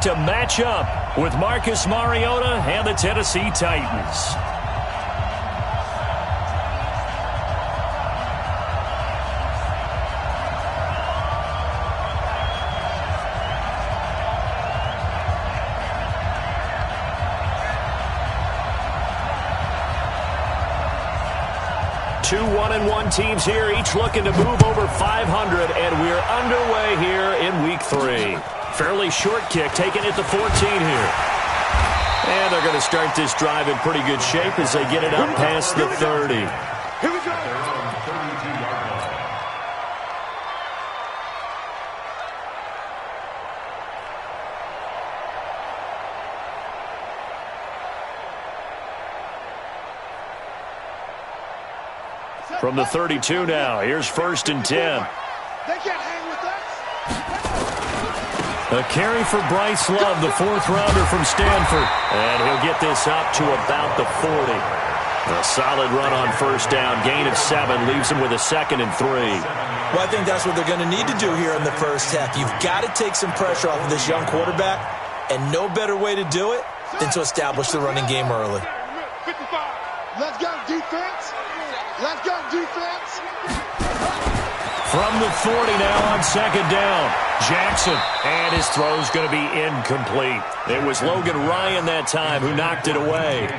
to match up with Marcus Mariota and the Tennessee Titans. Two 1-1 teams here, each looking to move over 500, and we're underway here in Week 3. Fairly short kick, taken at the 14 here. And they're going to start this drive in pretty good shape as they get it up past the 30. Here we go. From the 32 now, here's 1st and 10. They can't hang with us. A carry for Bryce Love, the 4th-rounder from Stanford. And he'll get this up to about the 40. A solid run on 1st down. Gain of 7 leaves him with a 2nd and 3. Well, I think that's what they're going to need to do here in the first half. You've got to take some pressure off of this young quarterback, and no better way to do it than to establish the running game early. 55. Let's go, defense. Let's go, defense. From the 40 now on 2nd down. Jackson, and his throw's going to be incomplete. It was Logan Ryan that time who knocked it away.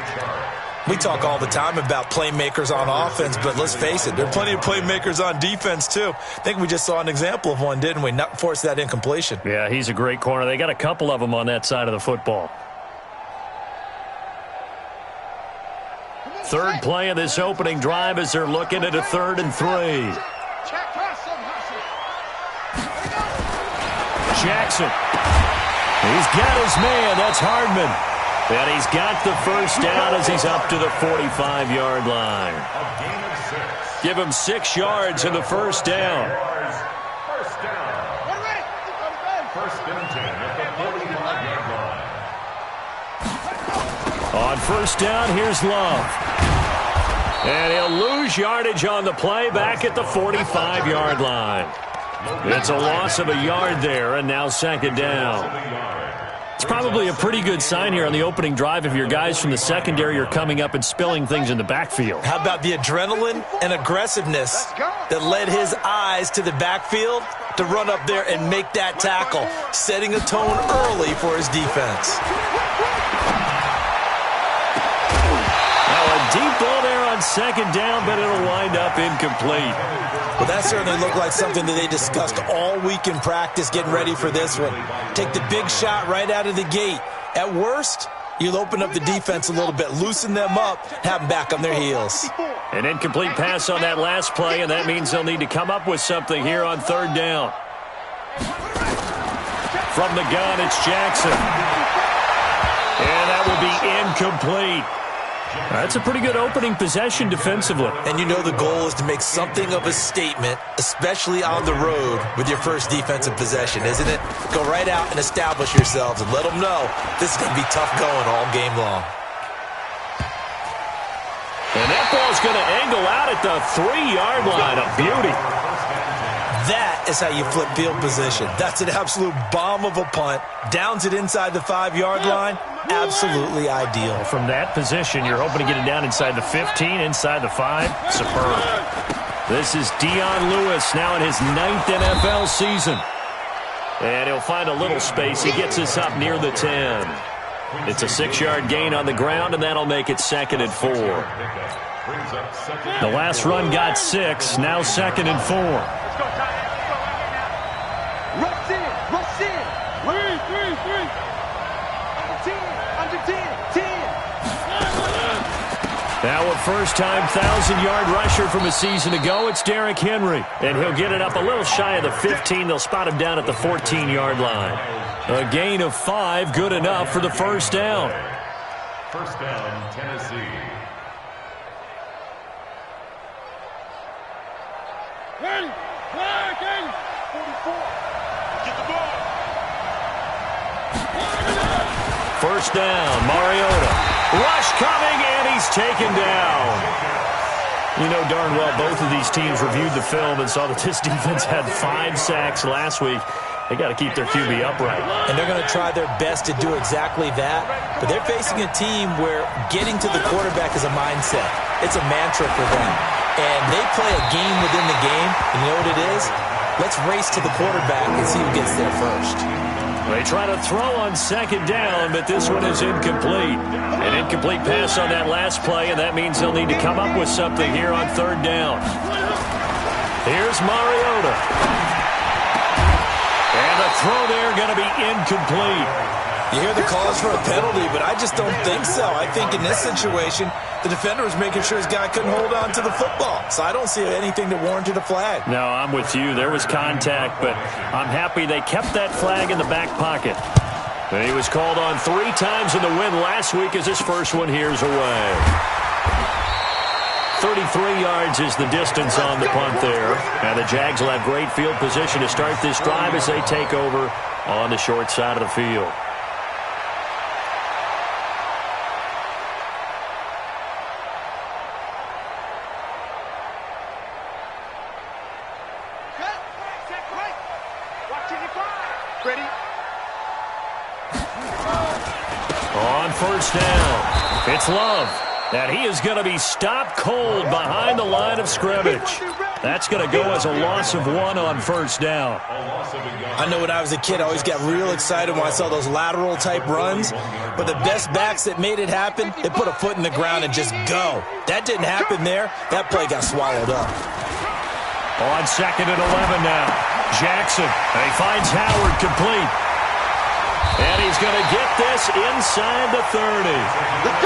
We talk all the time about playmakers on offense, but let's face it, there are plenty of playmakers on defense too. I think we just saw an example of one, didn't we? Not force that incompletion. Yeah, he's a great corner. They got a couple of them on that side of the football. Third play of this opening drive as they're looking at a 3rd and 3. Jackson. He's got his man. That's Hardman. And he's got the 1st down as he's up to the 45-yard line. Give him 6 yards in the 1st down. On 1st down, here's Love. And he'll lose yardage on the play back at the 45-yard line. It's a loss of a yard there, and now 2nd down. It's probably a pretty good sign here on the opening drive if your guys from the secondary are coming up and spilling things in the backfield. How about the adrenaline and aggressiveness that led his eyes to the backfield to run up there and make that tackle, setting a tone early for his defense. Deep ball there on 2nd down, but it'll wind up incomplete. Well, that certainly looked like something that they discussed all week in practice getting ready for this one. Take the big shot right out of the gate. At worst, you'll open up the defense a little bit, loosen them up, have them back on their heels. An incomplete pass on that last play, and that means they'll need to come up with something here on 3rd down. From the gun, it's Jackson. And that will be incomplete. That's a pretty good opening possession defensively. And you know the goal is to make something of a statement, especially on the road with your first defensive possession, isn't it? Go right out and establish yourselves and let them know this is going to be tough going all game long. And that ball's going to angle out at the 3-yard line. A beauty. That is how you flip field position. That's an absolute bomb of a punt. Downs it inside the 5-yard line. Absolutely ideal. From that position, you're hoping to get it down inside the 15, inside the 5. Superb. This is Dion Lewis now in his 9th NFL season. And he'll find a little space. He gets us up near the 10. It's a 6-yard gain on the ground, and that'll make it 2nd and 4. The last run got 6. Now 2nd and 4. Rush in. Three. Under 10. Now a first-time 1,000-yard rusher from a season ago. It's Derrick Henry. And he'll get it up a little shy of the 15. They'll spot him down at the 14-yard line. A gain of 5, good enough for the 1st down. 1st down, Tennessee. Ready. 44. Get the ball. 1st down, Mariota. Rush coming, and he's taken down. You know darn well both of these teams reviewed the film and saw that this defense had 5 sacks last week. They got to keep their QB upright. And they're going to try their best to do exactly that. But they're facing a team where getting to the quarterback is a mindset. It's a mantra for them. And they play a game within the game. And you know what it is? Let's race to the quarterback and see who gets there first. They try to throw on second down, but this one is incomplete. An incomplete pass on that last play, and that means they'll need to come up with something here on third down. Here's Mariota. And the throw there going to be incomplete. You hear the calls for a penalty, but I just don't think so. I think in this situation, the defender was making sure his guy couldn't hold on to the football. So I don't see anything that warranted a flag. No, I'm with you. There was contact, but I'm happy they kept that flag in the back pocket. And he was called on 3 times in the win last week as his first one here's away. 33 yards is the distance on the punt there. And the Jags will have great field position to start this drive as they take over on the short side of the field. On first down, it's Love. And he is going to be stopped cold behind the line of scrimmage. That's going to go as a loss of 1 on first down. I know when I was a kid, I always got real excited when I saw those lateral-type runs. But the best backs that made it happen, they put a foot in the ground and just go. That didn't happen there. That play got swallowed up. On second and 11 now. Jackson, and he finds Howard complete. And he's going to get this inside the 30.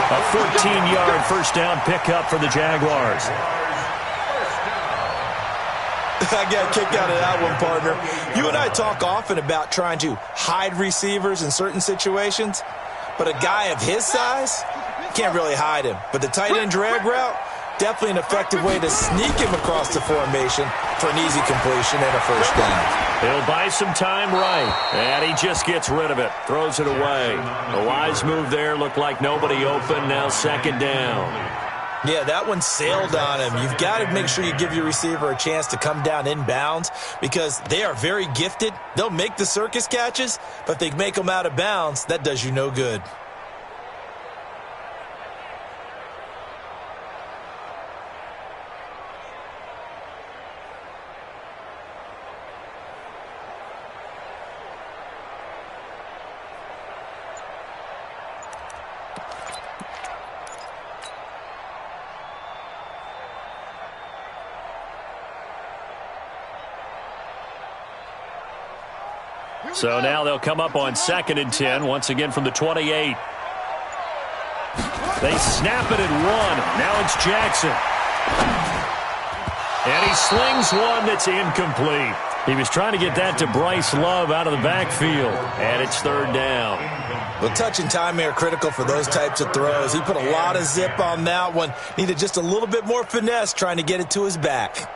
A 14-yard first down pickup for the Jaguars. I got a kick out of that one, partner. You and I talk often about trying to hide receivers in certain situations, but a guy of his size, can't really hide him. But the tight end drag route, definitely an effective way to sneak him across the formation for an easy completion and a first down. He'll buy some time right, and he just gets rid of it, throws it away. A wise move there, looked like nobody open, now second down. Yeah, that one sailed on him. You've got to make sure you give your receiver a chance to come down inbounds because they are very gifted. They'll make the circus catches, but if they make them out of bounds, that does you no good. So now they'll come up on second and 10, once again from the 28. They snap it at 1. Now it's Jackson. And he slings one that's incomplete. He was trying to get that to Bryce Love out of the backfield. And it's third down. Well, touch and time are critical for those types of throws. He put a lot of zip on that one. Needed just a little bit more finesse trying to get it to his back.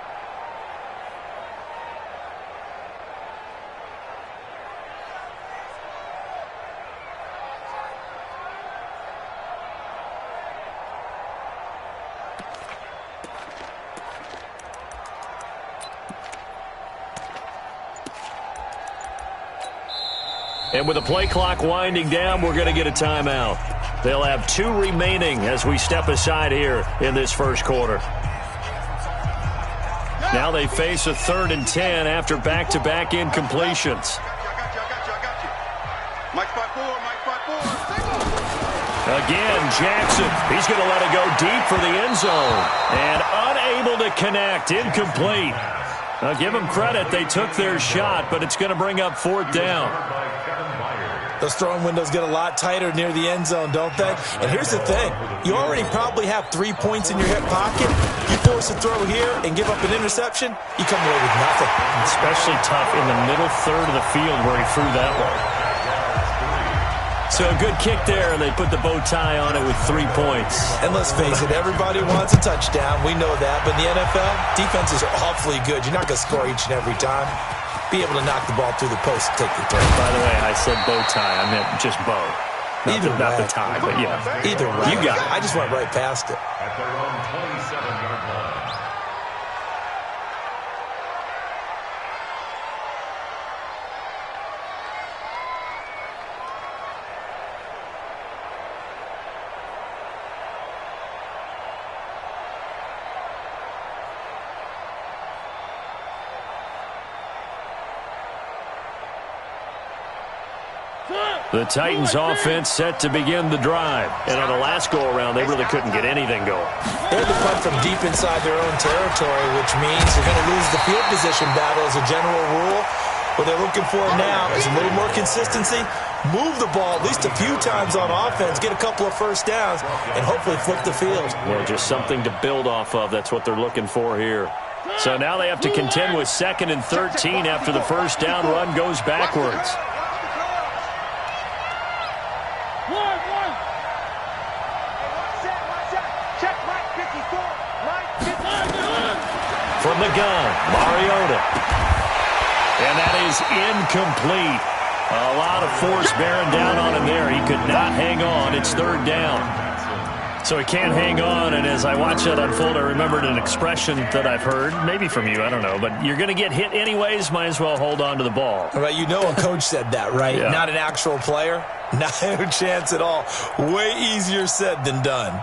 And with the play clock winding down, we're going to get a timeout. They'll have 2 remaining as we step aside here in this first quarter. Now they face a 3rd and 10 after back-to-back incompletions. Again, Jackson. He's going to let it go deep for the end zone. And unable to connect. Incomplete. Now, give them credit. They took their shot, but it's going to bring up 4th down. Those throwing windows get a lot tighter near the end zone, don't they? And here's the thing. You already probably have 3 points in your hip pocket. You force a throw here and give up an interception, you come away with nothing. Especially tough in the middle third of the field where he threw that one. So a good kick there, and they put the bow tie on it with 3 points. And let's face it, everybody wants a touchdown. We know that. But in the NFL, defenses are awfully good. You're not going to score each and every time. Be able to knock the ball through the post and take the throw. By the way, I said bow tie. I meant just bow. Not the tie, but yeah. Either way. You got it. I just went right past it. At their own 27-yard line. The Titans offense set to begin the drive. And on the last go-around, they really couldn't get anything going. They had to punt from deep inside their own territory, which means you're going to lose the field position battle as a general rule. What they're looking for now is a little more consistency, move the ball at least a few times on offense, get a couple of first downs, and hopefully flip the field. Well, just something to build off of. That's what they're looking for here. So now they have to contend with 2nd and 13 after the first down run goes backwards. From the gun, Mariota. And that is incomplete. A lot of force bearing down on him there. He could not hang on. It's 3rd down. So he can't hang on, and as I watch that unfold, I remembered an expression that I've heard, maybe from you, I don't know, but you're going to get hit anyways, might as well hold on to the ball. Right, you know a coach said that, right? Yeah. Not an actual player. Not a chance at all. Way easier said than done.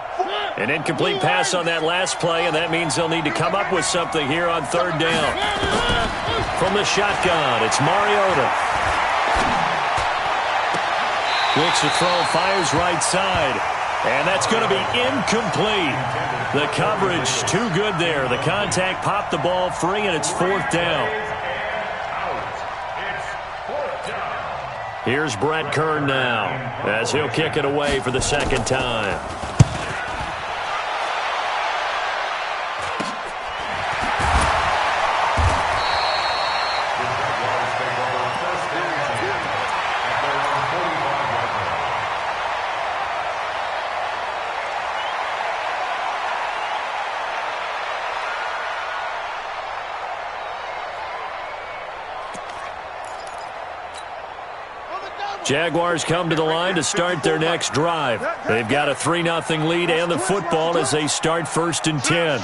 An incomplete pass on that last play, and that means they'll need to come up with something here on 3rd down. From the shotgun, it's Mariota. Looks to throw, fires right side. And that's going to be incomplete. The coverage too good there. The contact popped the ball free, and it's 4th down. Here's Brett Kern now as he'll kick it away for the 2nd time. Jaguars come to the line to start their next drive. They've got a 3-0 lead and the football as they start 1st and 10.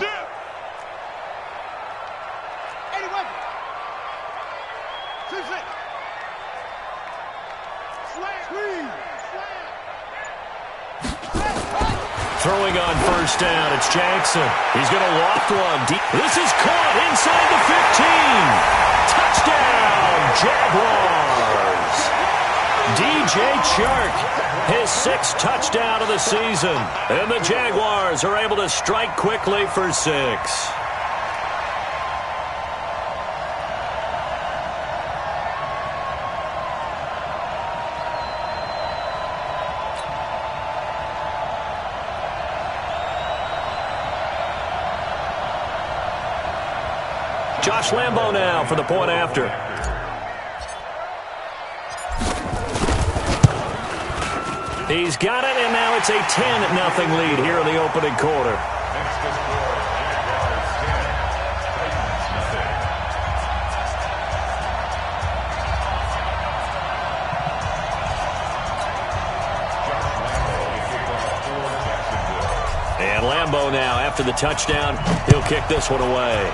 Throwing on 1st down, it's Jackson. He's going to loft one deep. This is caught inside the 15. Touchdown, Jaguars. DJ Chark, his 6th touchdown of the season. And the Jaguars are able to strike quickly for 6. Josh Lambo now for the point after. He's got it, and now it's a 10-0 lead here in the opening quarter. Next to score, Jaguars 10, Titans nothing. And Lambo now, after the touchdown, he'll kick this one away.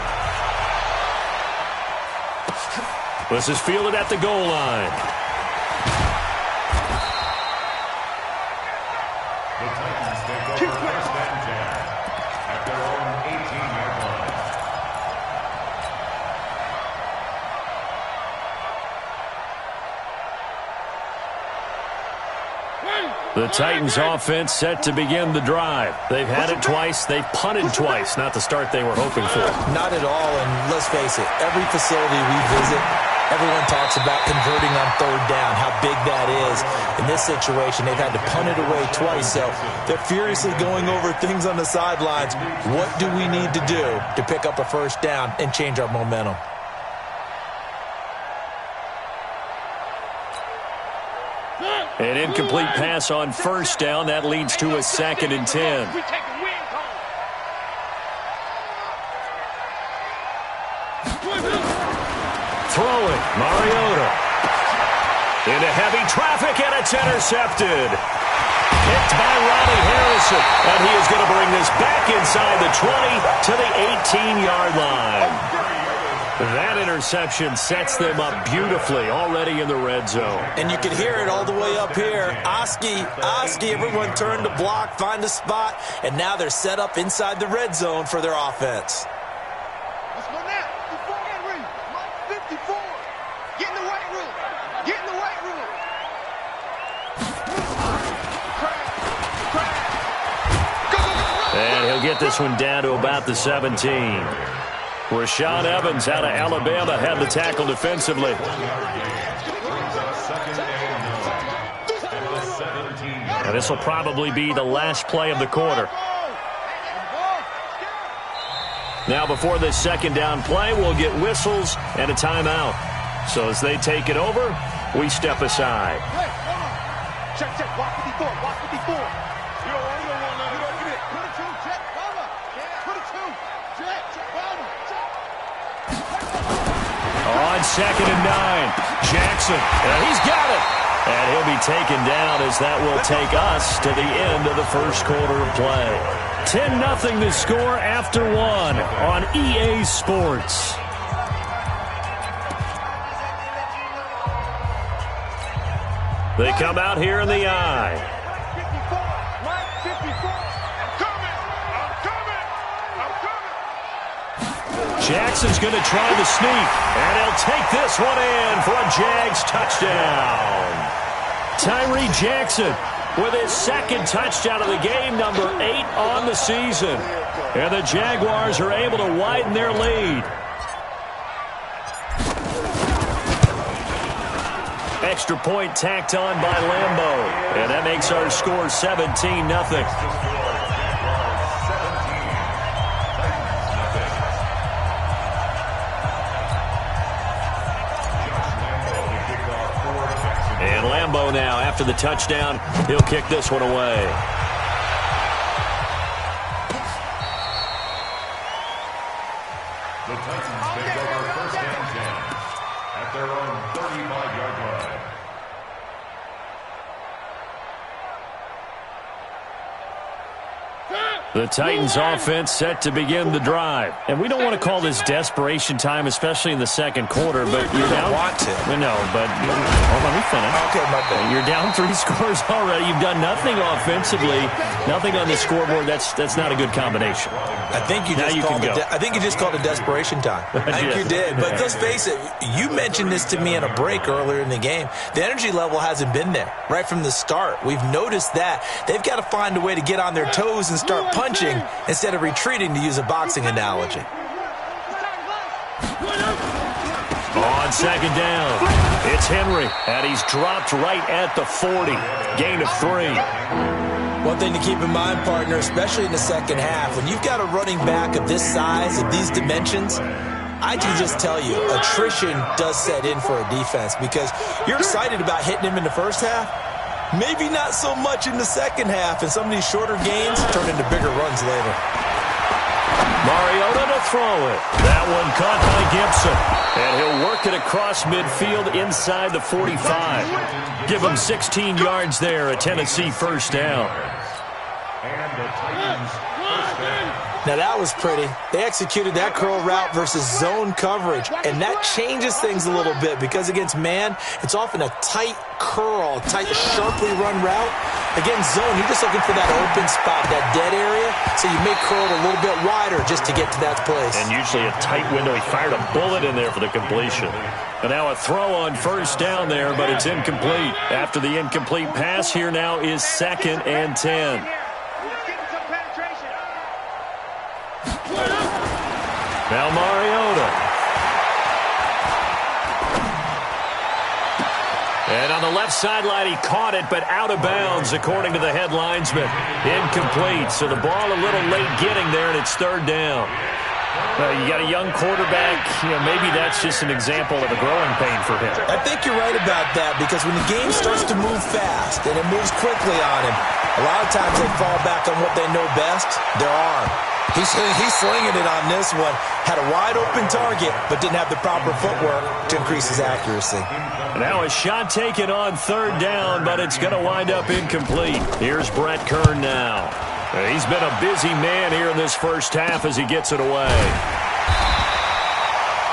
This is fielded at the goal line. The Titans take over 1st and 10 at their own 18-yard line. The Titans offense set to begin the drive. They've had it twice. They've punted twice. Not the start they were hoping for. Not at all, and let's face it, every facility we visit, everyone talks about converting on 3rd down, how big that is. In this situation, they've had to punt it away twice, so they're furiously going over things on the sidelines. What do we need to do to pick up a 1st down and change our momentum? An incomplete pass on 1st down. That leads to a 2nd and 10. Throwing, Mariota. Into heavy traffic, and it's intercepted. Picked by Ronnie Harrison. And he is going to bring this back inside the 20 to the 18-yard line. That interception sets them up beautifully already in the red zone. And you can hear it all the way up here. Oski, everyone turned to block, find a spot, and now they're set up inside the red zone for their offense. Let's go now. 54. Get in the weight room. Get in the weight room. They'll get this one down to about the 17. Rashaan Evans out of Alabama had the tackle defensively. And this will probably be the last play of the quarter. Now before this second down play, we'll get whistles and a timeout. So as they take it over, we step aside. Check, check. Watch 54. Watch 54. You don't want that. You don't get it. Put it two. Check. Mama. Put it two. Check. Mama. On 2nd and 9, Jackson. He's got it. And he'll be taken down as that will take us to the end of the first quarter of play. 10-0 the score after 1 on EA Sports. They come out here in the eye. Jackson's going to try the sneak, and he'll take this one in for a Jags touchdown. Tyree Jackson with his second touchdown of the game, number 8 on the season. And the Jaguars are able to widen their lead. Extra point tacked on by Lambo. And that makes our score 17-0. And Lambo now, after the touchdown, he'll kick this one away. The Titans take over 1st and 10 at their own 35-yard line. The Titans offense set to begin the drive. And we don't want to call this desperation time, especially in the second quarter, but you're down. Want to. No, but hold on, let me finish. Okay, my bad. You're down 3 scores already. You've done nothing offensively, nothing on the scoreboard. That's not a good combination. I think you just called it desperation time. I think you did. But let's face it, you mentioned this to me in a break earlier in the game. The energy level hasn't been there right from the start. We've noticed that. They've got to find a way to get on their toes and start punching instead of retreating, to use a boxing analogy. On 2nd down, it's Henry, and he's dropped right at the 40. Gain of 3. One thing to keep in mind, partner, especially in the second half, when you've got a running back of this size, of these dimensions, I can just tell you, attrition does set in for a defense because you're excited about hitting him in the first half. Maybe not so much in the second half, and some of these shorter gains turn into bigger runs later. Mariota to throw it. That one caught by Gibson. And he'll work it across midfield inside the 45. Give him 16 yards there, a Tennessee first down. And the Titans first down. Now, that was pretty. They executed that curl route versus zone coverage, and that changes things a little bit because against man, it's often a tight curl, tight, sharply run route. Against zone, you're just looking for that open spot, that dead area, so you may curl it a little bit wider just to get to that place. And usually a tight window. He fired a bullet in there for the completion. And now a throw on first down there, but it's incomplete. After the incomplete pass, here now is 2nd and 10. Now Mariota. And on the left sideline, he caught it, but out of bounds, according to the head linesman. Incomplete, so the ball a little late getting there, and it's 3rd down. You got a young quarterback. Maybe that's just an example of a growing pain for him. I think you're right about that because when the game starts to move fast and it moves quickly on him, a lot of times they fall back on what they know best, their arm. He's slinging it on this one. Had a wide-open target, but didn't have the proper footwork to increase his accuracy. Now a shot taken on 3rd down, but it's going to wind up incomplete. Here's Brett Kern now. He's been a busy man here in this first half as he gets it away.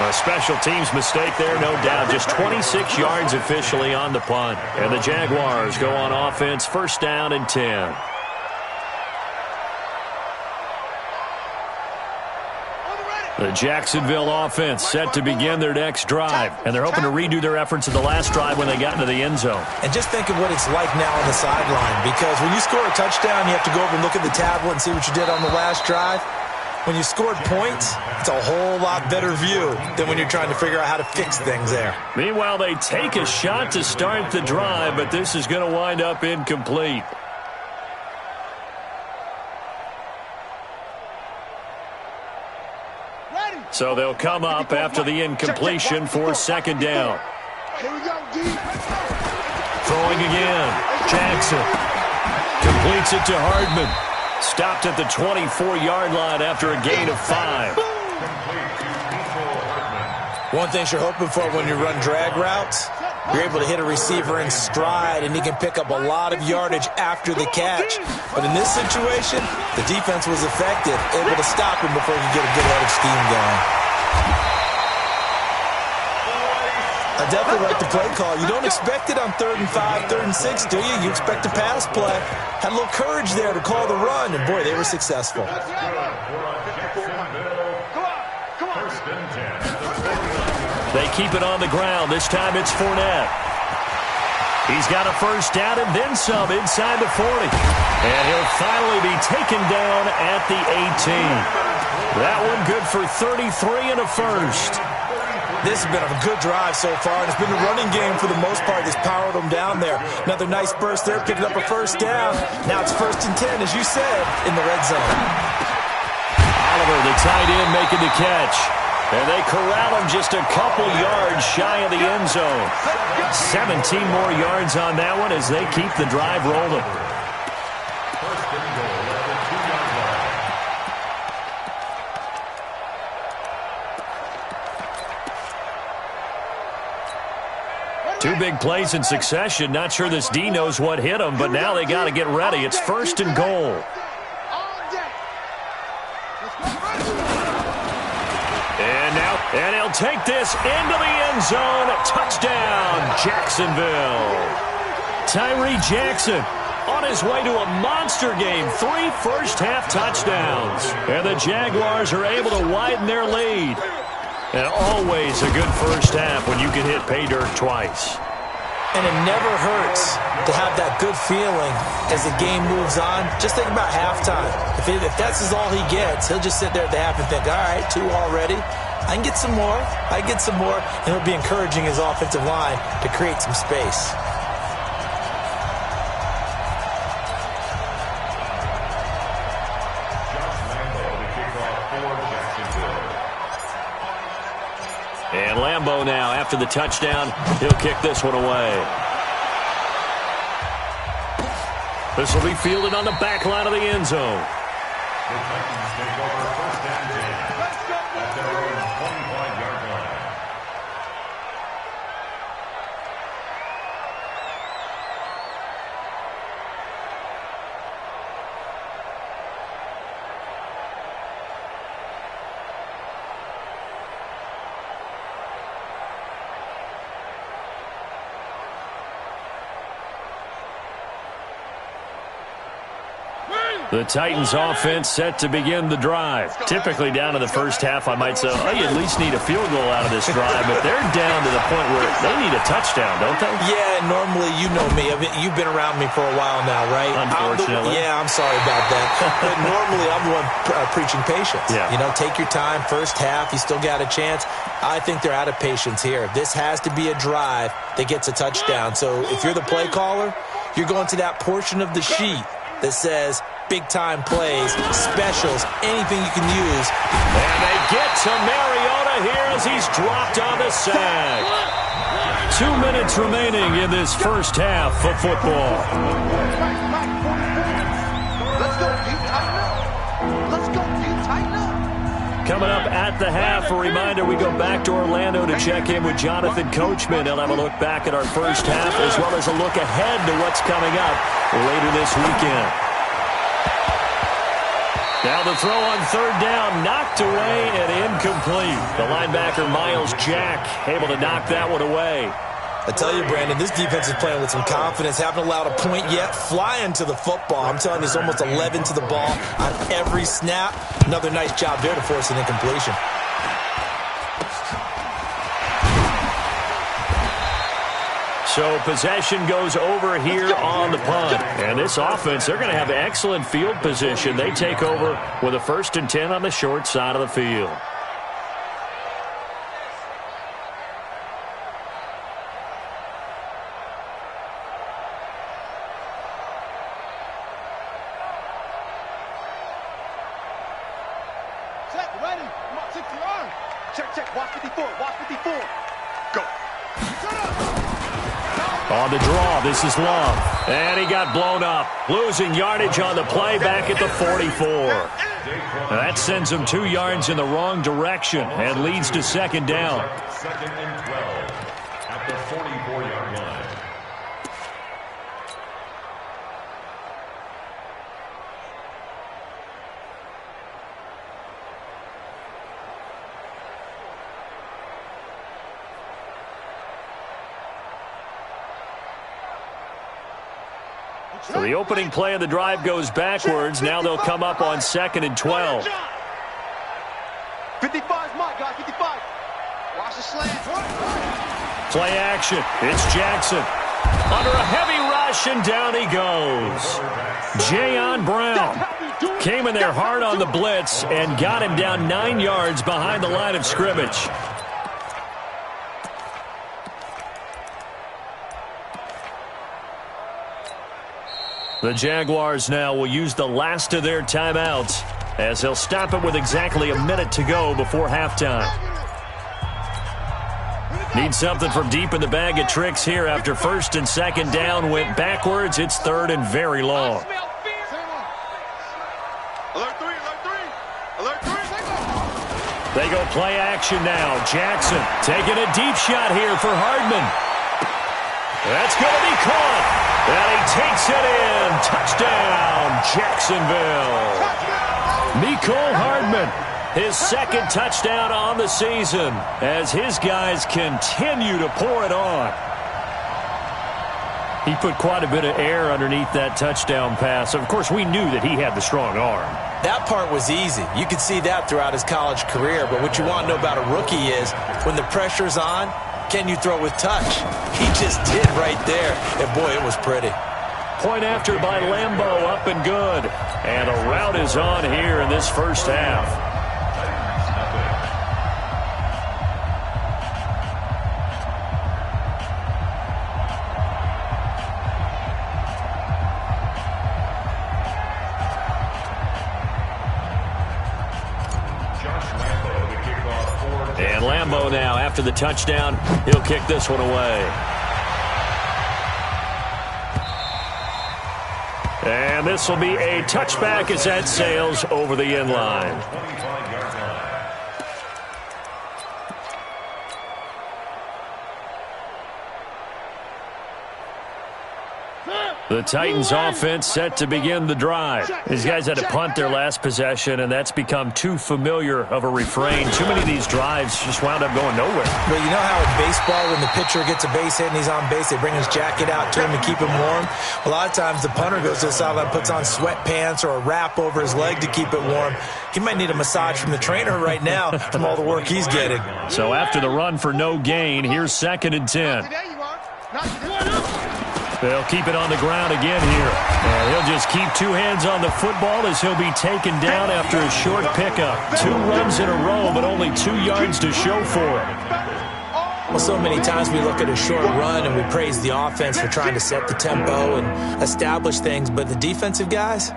A special teams mistake there, no doubt. Just 26 yards officially on the punt. And the Jaguars go on offense, 1st down and 10. The Jacksonville offense set to begin their next drive, and they're hoping to redo their efforts in the last drive when they got into the end zone. And just think of what it's like now on the sideline, because when you score a touchdown, you have to go over and look at the tablet and see what you did on the last drive. When you scored points, it's a whole lot better view than when you're trying to figure out how to fix things there. Meanwhile, they take a shot to start the drive, but this is going to wind up incomplete. So they'll come up after the incompletion for second down. Throwing again. Jackson completes it to Hardman. Stopped at the 24-yard line after a gain of 5. One thing you're hoping for when you run drag routes, you're able to hit a receiver in stride, and he can pick up a lot of yardage after the catch. But in this situation, the defense was effective, able to stop him before he could get a good head of steam going. I definitely like the play call. You don't expect it on 3rd and 5, 3rd and 6, do you? You expect a pass play. Had a little courage there to call the run, and boy, they were successful. They keep it on the ground. This time it's Fournette. He's got a first down and then some inside the 40. And he'll finally be taken down at the 18. That one good for 33 and a first. This has been a good drive so far, and it's been the running game for the most part that's powered them down there. Another nice burst there, picking up a first down. Now it's 1st and 10, as you said, in the red zone. Oliver, the tight end, making the catch. And they corral him just a couple yards shy of the end zone. 17 more yards on that one as they keep the drive rolling. Two big plays in succession. Not sure this D knows what hit him, but now they got to get ready. It's 1st and goal. And he'll take this into the end zone. Touchdown, Jacksonville. Tyree Jackson on his way to a monster game. 3 first-half touchdowns. And the Jaguars are able to widen their lead. And always a good first half when you can hit pay dirt twice. And it never hurts to have that good feeling as the game moves on. Just think about halftime. If that's all he gets, he'll just sit there at the half and think, all right, 2 already. I can get some more. I get some more. And he'll be encouraging his offensive line to create some space. And Lambeau now, after the touchdown, he'll kick this one away. This will be fielded on the back line of the end zone. The Titans take over 1st and 10 at their own 25-yard line. The Titans offense set to begin the drive. Typically down to the first half, I might say, oh, you at least need a field goal out of this drive, but they're down to the point where they need a touchdown, don't they? Yeah, normally, you know me. You've been around me for a while now, right? Unfortunately. I'm sorry about that. But normally, I'm the one preaching patience. Yeah. You know, take your time. First half, you still got a chance. I think they're out of patience here. This has to be a drive that gets a touchdown. So if you're the play caller, you're going to that portion of the sheet that says big-time plays, specials, anything you can use. And they get to Mariota here as he's dropped on the sack. 2 minutes remaining in this first half of football. Let's go, Pete, tighten up. Let's go, Pete, tighten up. Coming up at the half, a reminder, we go back to Orlando to check in with Jonathan Coachman. He'll have a look back at our first half as well as a look ahead to what's coming up later this weekend. Now the throw on 3rd down, knocked away and incomplete. The linebacker, Miles Jack, able to knock that one away. I tell you, Brandon, this defense is playing with some confidence. Haven't allowed a point yet. Flying to the football. I'm telling you, there's almost 11 to the ball on every snap. Another nice job there to force an incompletion. So possession goes over here on the punt. And this offense, they're going to have excellent field position. They take over with a 1st and 10 on the short side of the field. Check, ready. Come on, 60 yard. Check. Watch 54. Watch 54. Go. On the draw, this is Love. And he got blown up. Losing yardage on the play back at the 44. Now that sends him 2 yards in the wrong direction and leads to 2nd down. 2nd and 12 at the 44-yard line. So the opening play of the drive goes backwards. Now they'll come up on 2nd and 12. 55 is mine, guys. 55. Watch the slant. Play action. It's Jackson. Under a heavy rush, and down he goes. Jayon Brown came in there hard on the blitz and got him down 9 yards behind the line of scrimmage. The Jaguars now will use the last of their timeouts as they'll stop it with exactly a minute to go before halftime. Need something from deep in the bag of tricks here after 1st and 2nd down went backwards. It's 3rd and very long. Alert 3, alert 3. Alert 3. They go play action now. Jackson taking a deep shot here for Hardman. That's going to be caught. And he takes it in. Touchdown, Jacksonville. Mecole Hardman, his 2nd touchdown on the season as his guys continue to pour it on. He put quite a bit of air underneath that touchdown pass. Of course, we knew that he had the strong arm. That part was easy. You could see that throughout his college career. But what you want to know about a rookie is when the pressure's on, can you throw with touch? He just did right there. And, boy, it was pretty. Point after by Lambo, up and good. And a rout is on here in this first half. And Lambo now, after the touchdown, he'll kick this one away. And this will be a touchback as that sails over the end line. The Titans offense set to begin the drive. These guys had to punt their last possession, and that's become too familiar of a refrain. Too many of these drives just wound up going nowhere. Well, you know how in baseball when the pitcher gets a base hit and he's on base, they bring his jacket out to him to keep him warm? A lot of times the punter goes to the sideline, puts on sweatpants or a wrap over his leg to keep it warm. He might need a massage from the trainer right now from all the work he's getting. So after the run for no gain, here's 2nd and 10. They'll keep it on the ground again here. And he'll just keep 2 hands on the football as he'll be taken down after a short pickup. 2 runs in a row, but only 2 yards to show for it. Well, so many times we look at a short run and we praise the offense for trying to set the tempo and establish things, but the defensive guys,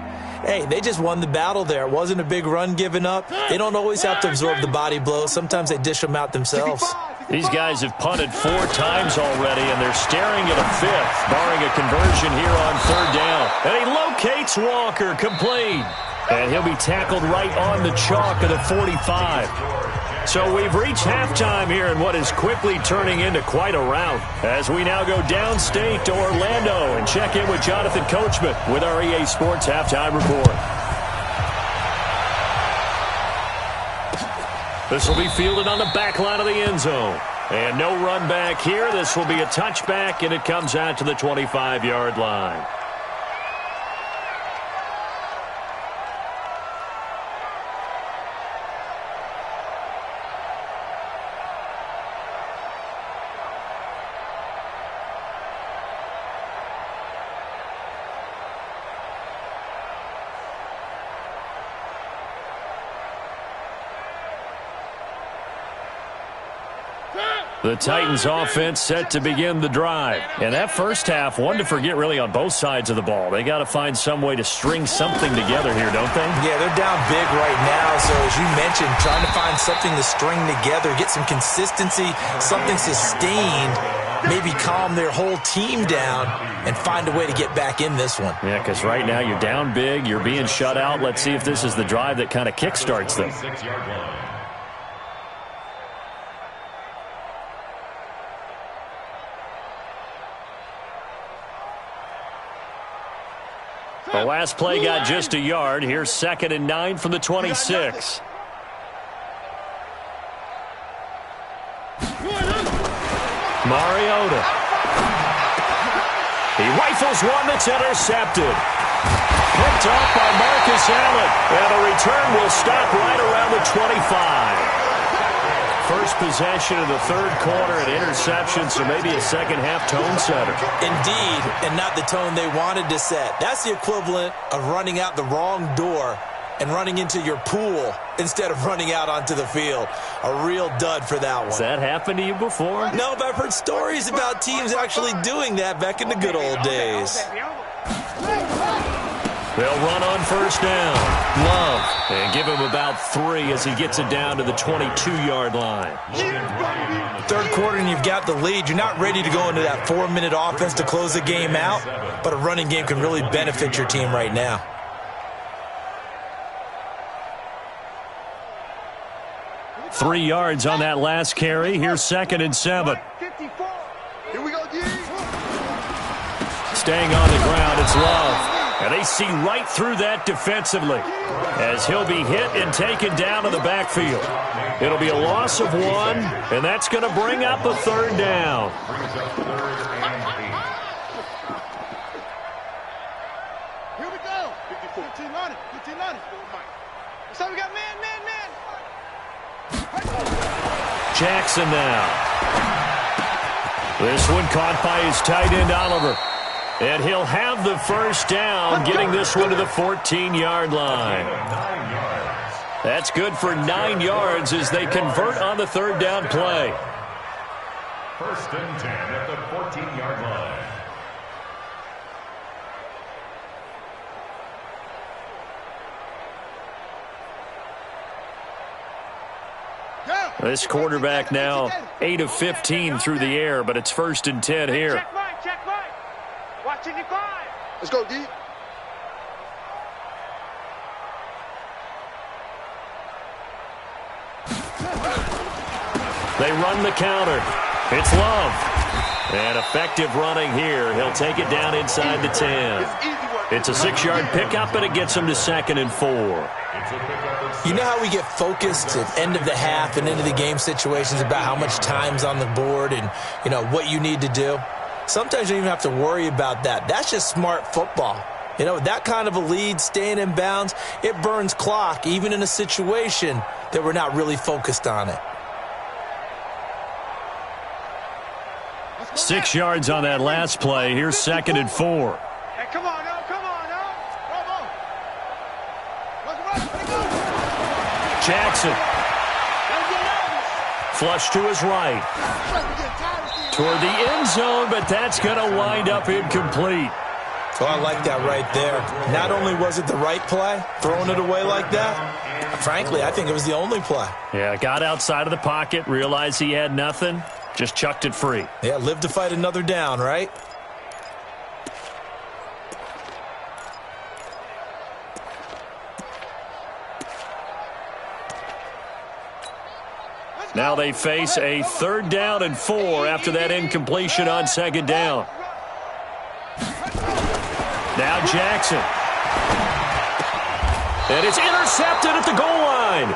hey, they just won the battle there. It wasn't a big run given up. They don't always have to absorb the body blows. Sometimes they dish them out themselves. These guys have punted 4 times already, and they're staring at a 5th, barring a conversion here on 3rd down. And he locates Walker, complete. And he'll be tackled right on the chalk of the 45. So we've reached halftime here in what is quickly turning into quite a rout, as we now go downstate to Orlando and check in with Jonathan Coachman with our EA Sports Halftime Report. This will be fielded on the back line of the end zone. And no run back here. This will be a touchback, and it comes out to the 25-yard line. The Titans offense set to begin the drive. And that first half, one to forget really on both sides of the ball. They got to find some way to string something together here, don't they? Yeah, they're down big right now. So as you mentioned, trying to find something to string together, get some consistency, something sustained, maybe calm their whole team down and find a way to get back in this one. Yeah, because right now you're down big, you're being shut out. Let's see if this is the drive that kind of kickstarts them. The last play got just a yard. Here's 2nd and 9 from the 26. Mariota. He rifles one that's intercepted. Picked off by Marcus Allen. And the return will stop right around the 25. First possession of the third quarter, an interception, so maybe a second-half tone setter. Indeed, and not the tone they wanted to set. That's the equivalent of running out the wrong door and running into your pool instead of running out onto the field. A real dud for that one. Has that happened to you before? No, but I've heard stories about teams actually doing that back in the good old days. They'll run on first down. Love. And give him about 3 as he gets it down to the 22-yard line. Third quarter and you've got the lead. You're not ready to go into that 4-minute offense to close the game out, but a running game can really benefit your team right now. Three yards on that last carry. Here's 2nd and 7. Here we go, D. Staying on the ground, it's Love. And they see right through that defensively as he'll be hit and taken down to the backfield. It'll be a loss of 1, and that's going to bring up a 3rd down. Here we go. 15 on it. 15 on it. So we got man. Jackson now. This one caught by his tight end, Oliver. And he'll have the first down, getting this one to the 14-yard line. That's good for 9 yards as they convert on the 3rd down play. 1st and 10 at the 14-yard line. This quarterback now 8 of 15 through the air, but it's 1st and 10 here. Check right. Watching the 5. Let's go, D. They run the counter. It's Love. And effective running here. He'll take it down inside the 10. It's a 6-yard pickup, and it gets him to 2nd and 4. You know how we get focused at end of the half and into the game situations about how much time's on the board and, what you need to do? Sometimes you don't even have to worry about that. That's just smart football. That kind of a lead, staying in bounds, it burns clock, even in a situation that we're not really focused on it. 6 yards on that last play. Here's 2nd and 4. Hey, come on, now. Jackson. Flush to his right. Toward the end zone, but that's going to wind up incomplete. Oh, I like that right there. Not only was it the right play, throwing it away like that, frankly, I think it was the only play. Yeah, got outside of the pocket, realized he had nothing, just chucked it free. Yeah, live to fight another down, right? Now they face a 3rd down and 4 after that incompletion on 2nd down. Now Jackson. And it's intercepted at the goal line.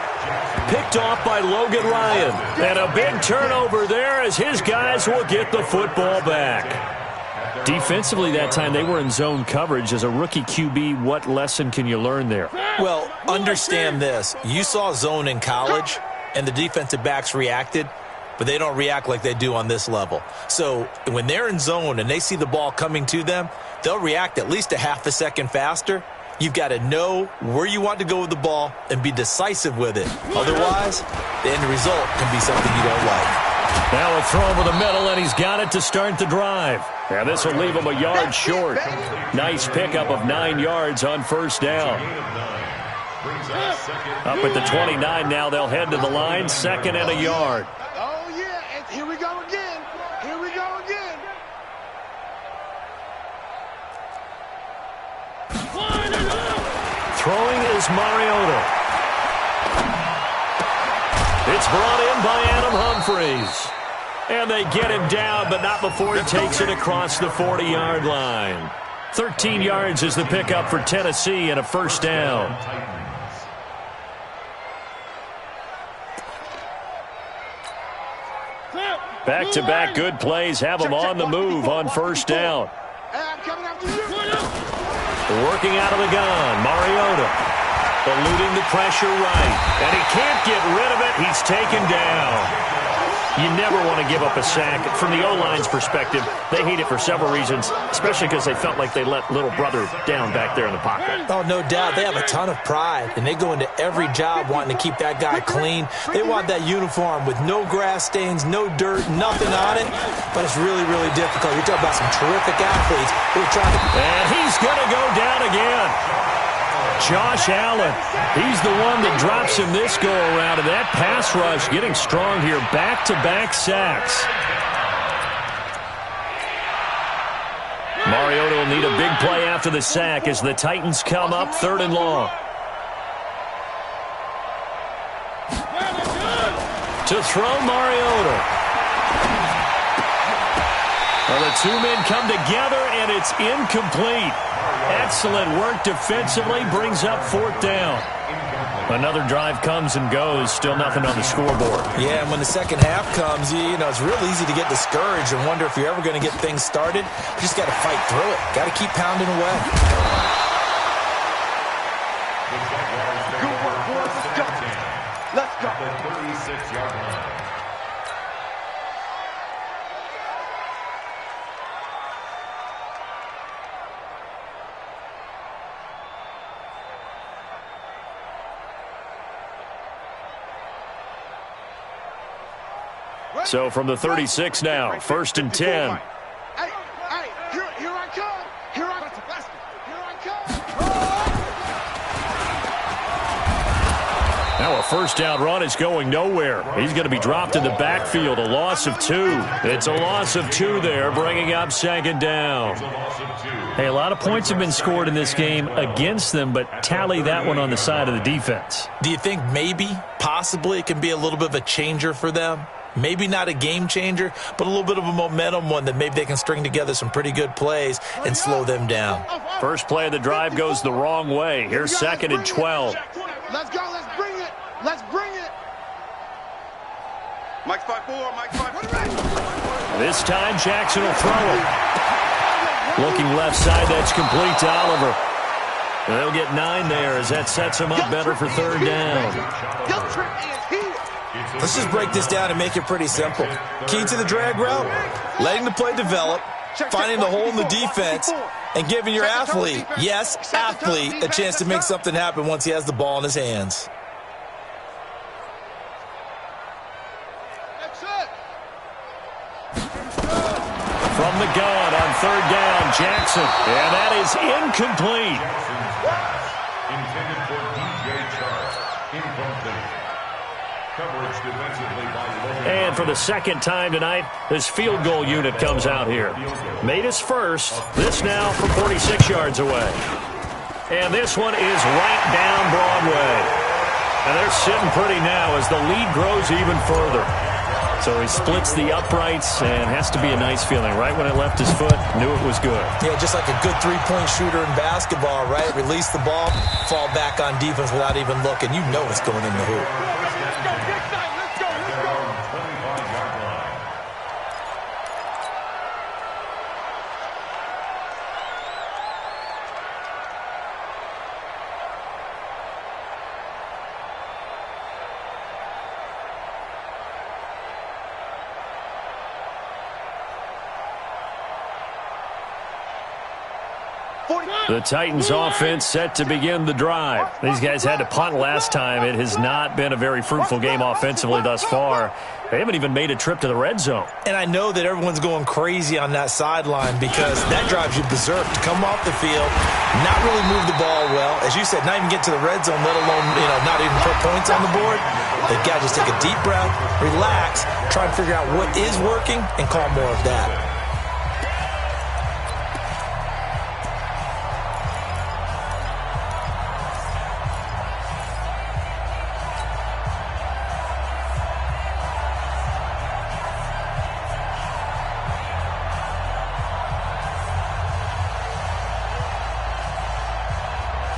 Picked off by Logan Ryan. And a big turnover there as his guys will get the football back. Defensively that time, they were in zone coverage. As a rookie QB, what lesson can you learn there? Well, understand this. You saw zone in college, and the defensive backs reacted, but they don't react like they do on this level. So when they're in zone and they see the ball coming to them, they'll react at least a half a second faster. You've got to know where you want to go with the ball and be decisive with it. Otherwise, the end result can be something you don't like. Now a throw over the middle, and he's got it to start the drive. And this will leave him a yard short. Nice pickup of 9 yards on first down. Up at the 29 now, they'll head to the line, 2nd and a yard. Oh, yeah, and here we go again. Here we go again. Throwing is Mariota. It's brought in by Adam Humphries. And they get him down, but not before he takes it across the 40-yard line. 13 yards is the pickup for Tennessee and a first down. Back-to-back good plays have him on the move on first down. Working out of the gun, Mariota. Eluding the pressure right. And he can't get rid of it. He's taken down. You never want to give up a sack. From the O-line's perspective, they hate it for several reasons, especially because they felt like they let little brother down back there in the pocket. Oh, no doubt. They have a ton of pride, and they go into every job wanting to keep that guy clean. They want that uniform with no grass stains, no dirt, nothing on it, but it's really, really difficult. You're talking about some terrific athletes who are trying to... And he's going to go down again. Josh Allen, he's the one that drops him this go-around, and that pass rush getting strong here. Back-to-back sacks. Mariota will need a big play after the sack as the Titans come up 3rd and long. To throw Mariota. Well, the two men come together, and it's incomplete. Excellent work defensively, brings up 4th down. Another drive comes and goes, still nothing on the scoreboard. Yeah, and when the second half comes, you know, it's real easy to get discouraged and wonder if you're ever going to get things started. You just got to fight through it. Got to keep pounding away. Good work, boys. Let's go. Let's go. The 36-yard line. So from the 36 now, 1st and 10. Hey, here I come. Here I come. Now a first down run is going nowhere. He's going to be dropped in the backfield, a loss of 2. It's a loss of 2 there, bringing up 2nd down. Hey, a lot of points have been scored in this game against them, but tally that one on the side of the defense. Do you think maybe, possibly, it can be a little bit of a changer for them? Maybe not a game changer, but a little bit of a momentum one that maybe they can string together some pretty good plays and slow them down. First play of the drive goes the wrong way. Here's 2nd and 12. Let's go. Let's bring it. Let's bring it. Mike 5-4. Mike 5-4. This time Jackson will throw it. Looking left side, that's complete to Oliver. They'll get 9 there as that sets him up better for 3rd down. Let's just break this down and make it pretty simple. Key to the drag route, letting the play develop, finding the hole in the defense, and giving your athlete, yes, athlete, a chance to make something happen once he has the ball in his hands. From the gun on 3rd down, Jackson. And that is incomplete. Intended for DJ Charles. Incomplete. Coverage defensively by Logan. And for the 2nd time tonight, this field goal unit comes out here. Made his first. This now from 46 yards away. And this one is right down Broadway. And they're sitting pretty now as the lead grows even further. So he splits the uprights and has to be a nice feeling. Right when it left his foot, knew it was good. Yeah, just like a good three-point shooter in basketball, right? Release the ball, fall back on defense without even looking. You know it's going in the hoop. The Titans offense set to begin the drive. These guys had to punt last time. It has not been a very fruitful game offensively thus far. They haven't even made a trip to the red zone. And I know that everyone's going crazy on that sideline because that drives you berserk to come off the field, not really move the ball well. As you said, not even get to the red zone, let alone, not even put points on the board. They've got to just take a deep breath, relax, try and figure out what is working, and call more of that.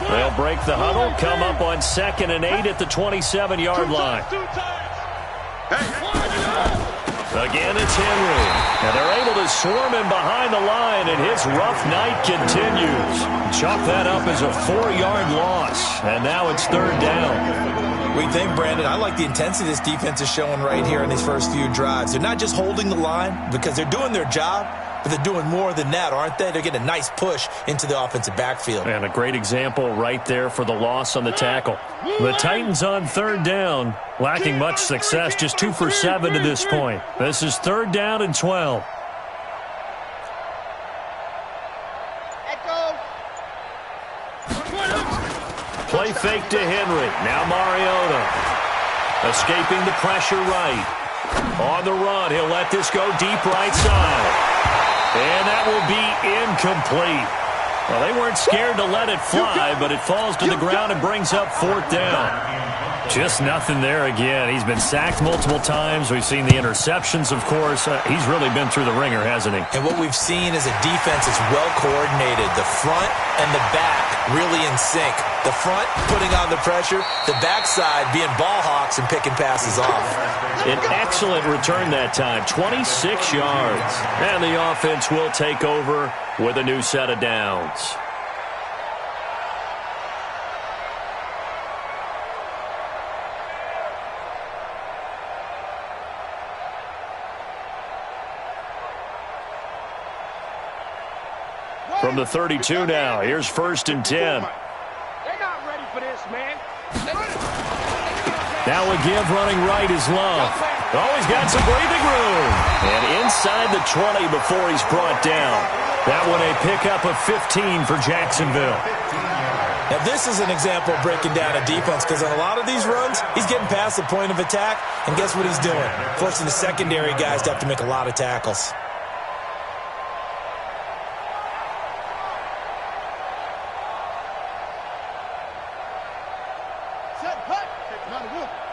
They'll break the huddle, come up on 2nd and 8 at the 27-yard line. Again, it's Henry. And they're able to swarm him behind the line, and his rough night continues. Chalk that up as a 4-yard loss, and now it's 3rd down. We think, Brandon, I like the intensity this defense is showing right here in these first few drives. They're not just holding the line because they're doing their job, but they're doing more than that, aren't they? They're getting a nice push into the offensive backfield. And a great example right there for the loss on the tackle. The Titans on 3rd down, lacking much success, just 2 for 7 to this point. This is 3rd down and 12. Play fake to Henry. Now Mariota. Escaping the pressure right. On the run, he'll let this go deep right side. And that will be incomplete. Well, they weren't scared to let it fly, but it falls to the ground and brings up 4th down. Just nothing there again. He's been sacked multiple times. We've seen the interceptions, of course. He's really been through the ringer, hasn't he? And what we've seen is a defense that's well coordinated. The front and the back really in sync. The front putting on the pressure, the backside being ball hawks and picking passes off. An excellent return that time, 26 yards. And the offense will take over with a new set of downs. From the 32 now, here's 1st and 10. They're not ready for this, man. Now a give running right is Love. Oh, he's got some breathing room. And inside the 20 before he's brought down. That one a pickup of 15 for Jacksonville. Now this is an example of breaking down a defense because on a lot of these runs, he's getting past the point of attack. And guess what he's doing? Forcing the secondary guys to have to make a lot of tackles.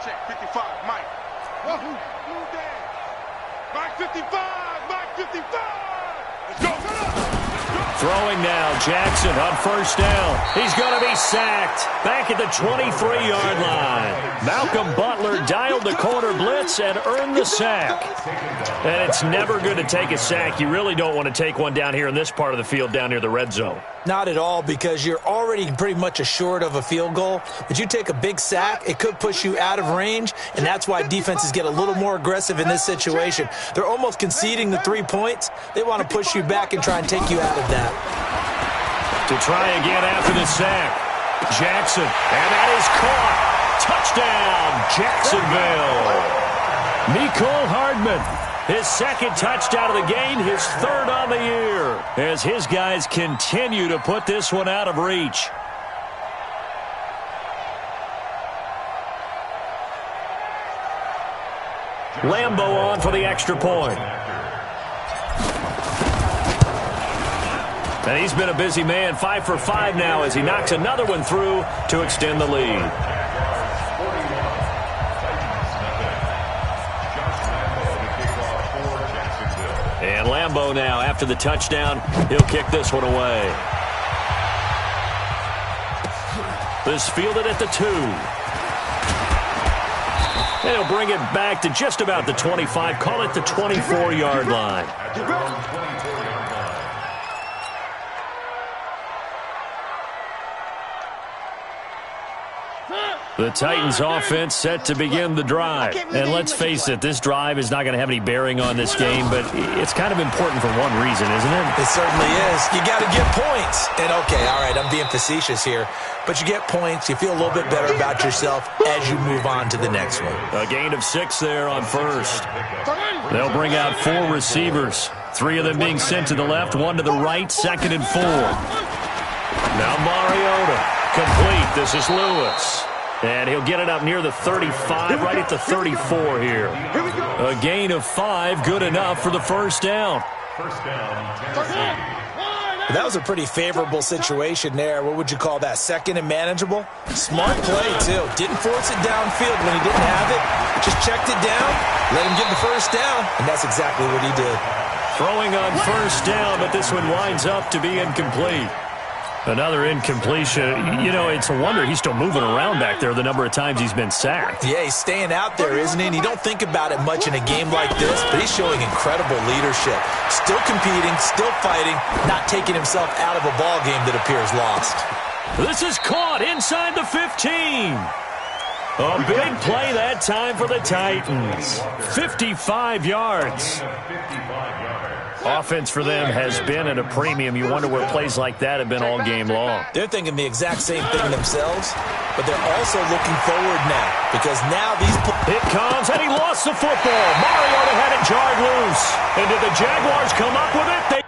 Check 55, Mike. Wahoo. Move down. Mike 55. Mike 55. Let's go. Throwing now, Jackson on 1st down. He's going to be sacked back at the 23-yard line. Malcolm Butler dialed the corner blitz and earned the sack. And it's never good to take a sack. You really don't want to take one down here in this part of the field down near the red zone. Not at all, because you're already pretty much assured of a field goal. But you take a big sack, it could push you out of range, and that's why defenses get a little more aggressive in this situation. They're almost conceding the 3 points. They want to push you back and try and take you out of that. To try again after the sack. Jackson, and that is caught. Touchdown, Jacksonville. Mecole Hardman. His 2nd touchdown of the game, his 3rd on the year, as his guys continue to put this one out of reach. Lambo on for the extra point. And he's been a busy man, 5 for 5 now as he knocks another one through to extend the lead. And Lambo now, after the touchdown, he'll kick this one away. This fielded at the 2. And he'll bring it back to just about the 25, call it the 24-yard line. The Titans offense set to begin the drive. And let's face it, this drive is not going to have any bearing on this game, but it's kind of important for one reason, isn't it? It certainly is. You got to get points. And okay, all right, I'm being facetious here, but you get points, you feel a little bit better about yourself as you move on to the next one. A gain of 6 there on first. They'll bring out 4 receivers. 3 of them being sent to the left, 1 to the right, 2nd and 4. Now Mariota, complete. This is Lewis. And he'll get it up near the 35, right at the 34 here. A gain of 5, good enough for the first down. That was a pretty favorable situation there. What would you call that? Second and manageable? Smart play, too. Didn't force it downfield when he didn't have it. Just checked it down, let him get the first down, and that's exactly what he did. Throwing on first down, but this one winds up to be incomplete. Another incompletion. You know, it's a wonder he's still moving around back there the number of times he's been sacked. Yeah, he's staying out there, isn't he? And you don't think about it much in a game like this, but he's showing incredible leadership. Still competing, still fighting, not taking himself out of a ball game that appears lost. This is caught inside the 15. A big play that time for the Titans. 55 yards. Offense for them has been at a premium. You wonder where plays like that have been all game long. They're thinking the exact same thing themselves, but they're also looking forward now because now these... It comes, and he lost the football. Mariota had it jarred loose. And did the Jaguars come up with it? They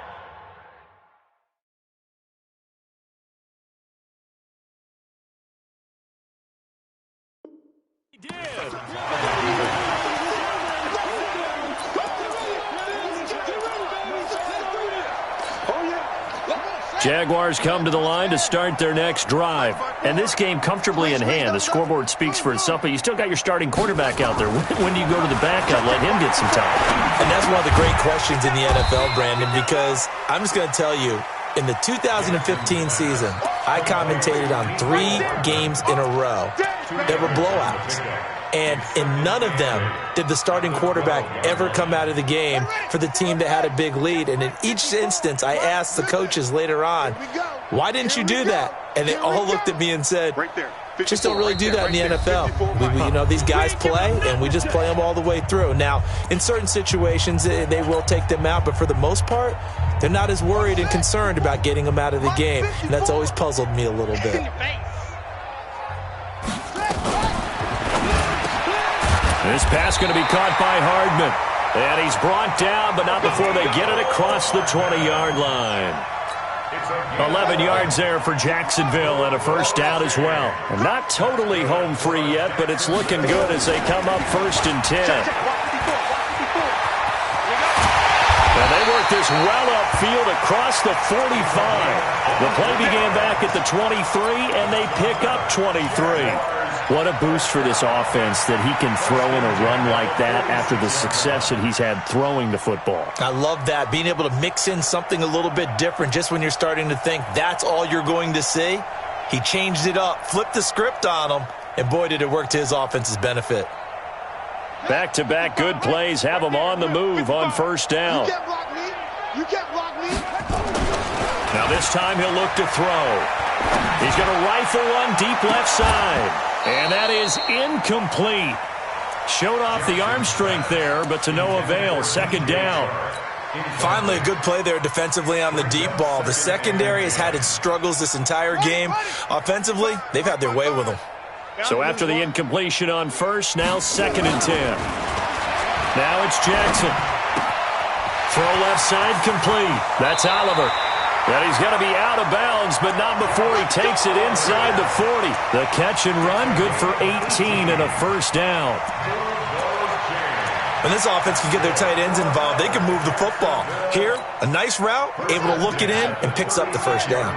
did. Jaguars come to the line to start their next drive. And this game comfortably in hand. The scoreboard speaks for itself, but you still got your starting quarterback out there. When do you go to the backup, let him get some time? And that's one of the great questions in the NFL, Brandon, because I'm just going to tell you, in the 2015 season, I commentated on 3 games in a row that were blowouts. And in none of them did the starting quarterback ever come out of the game for the team that had a big lead. And in each instance, I asked the coaches later on, why didn't you do that? And they all looked at me and said, just don't really do that in the NFL. You know, these guys play, and we just play them all the way through. Now, in certain situations, they will take them out, but for the most part, they're not as worried and concerned about getting them out of the game. And that's always puzzled me a little bit. This pass going to be caught by Hardman. And he's brought down, but not before they get it across the 20-yard line. 11 yards there for Jacksonville and a first down as well. Not totally home free yet, but it's looking good as they come up 1st and 10. And they work this well upfield across the 45. The play began back at the 23, and they pick up 23. What a boost for this offense that he can throw in a run like that after the success that he's had throwing the football. I love that, being able to mix in something a little bit different just when you're starting to think that's all you're going to see. He changed it up, flipped the script on him, and boy, did it work to his offense's benefit. Back-to-back good plays have him on the move on first down. You can't block me. Now this time he'll look to throw. He's going to rifle one deep left side. And that is incomplete. Showed off the arm strength there, but to no avail. 2nd down. Finally, a good play there defensively on the deep ball. The secondary has had its struggles this entire game. Offensively, they've had their way with them. So after the incompletion on first, now 2nd and 10. Now it's Jackson. Throw left side complete. That's Oliver. And he's going to be out of bounds, but not before he takes it inside the 40. The catch and run, good for 18 and a first down. When this offense can get their tight ends involved, they can move the football. Here, a nice route, able to look it in, and picks up the first down.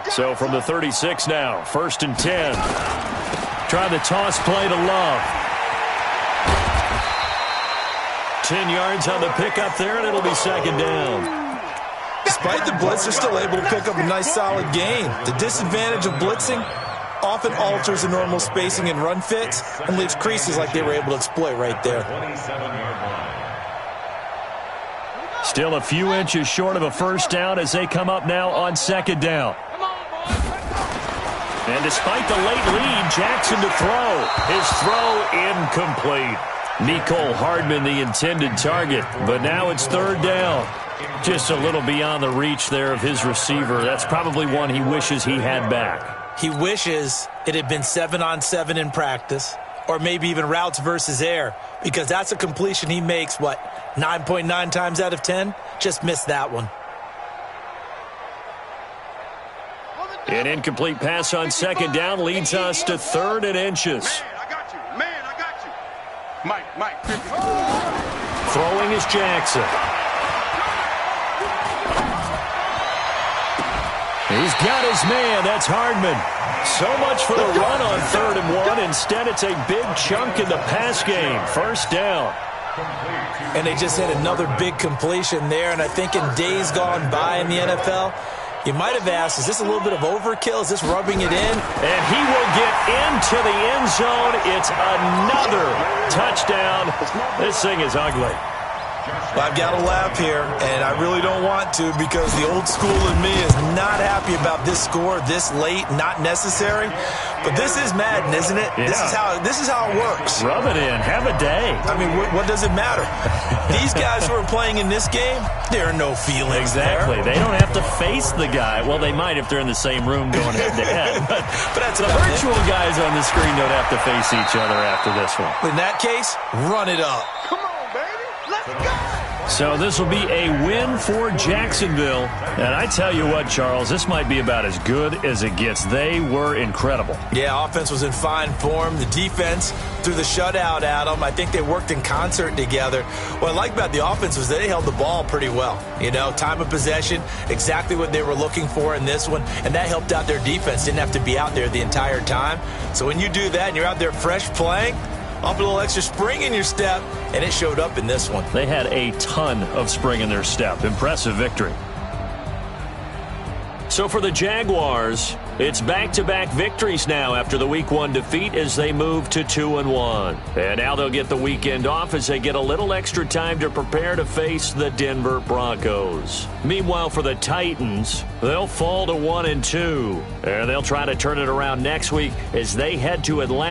So from the 36 now, 1st and 10. Try the toss play to Love. 10 yards on the pickup there, and it'll be 2nd down. Despite the blitz, they're still able to pick up a nice solid gain. The disadvantage of blitzing often alters the normal spacing and run fits and leaves creases like they were able to exploit right there. Still a few inches short of a first down as they come up now on 2nd down. And despite the late lead, Jackson to throw. His throw incomplete. Nicole Hardman the intended target, but now it's third down. Just a little beyond the reach there of his receiver. That's probably one he wishes he had back. He wishes it had been 7-on-7 in practice, or maybe even routes versus air, because that's a completion he makes, 9.9 times out of 10? Just missed that one. An incomplete pass on second down leads us to 3rd and inches. Man, I got you. Mike. Throwing is Jackson. He's got his man. That's Hardman. So much for the run on 3rd and 1. Instead, it's a big chunk in the pass game. First down. And they just had another big completion there. And I think in days gone by in the NFL, you might have asked, is this a little bit of overkill? Is this rubbing it in? And he will get into the end zone. It's another touchdown. This thing is ugly. Well, I've got to laugh here, and I really don't want to because the old school in me is not happy about this score this late, not necessary. But this is Madden, isn't it? Yeah. This is how it works. Rub it in. Have a day. I mean, what does it matter? These guys who are playing in this game, there are no feelings Exactly. there. They don't have to face the guy. Well, they might if they're in the same room going head-to-head. But that's the virtual guys on the screen don't have to face each other after this one. In that case, run it up. Come on, baby. Let's go. So this will be a win for Jacksonville. And I tell you what, Charles, this might be about as good as it gets. They were incredible. Yeah, offense was in fine form. The defense threw the shutout at them. I think they worked in concert together. What I like about the offense was they held the ball pretty well. You know, time of possession, exactly what they were looking for in this one. And that helped out their defense. Didn't have to be out there the entire time. So when you do that and you're out there fresh playing, up a little extra spring in your step, and it showed up in this one. They had a ton of spring in their step. Impressive victory. So for the Jaguars, it's back-to-back victories now after the Week 1 defeat as they move to 2-1. And now they'll get the weekend off as they get a little extra time to prepare to face the Denver Broncos. Meanwhile, for the Titans, they'll fall to 1-2. And they'll try to turn it around next week as they head to Atlanta.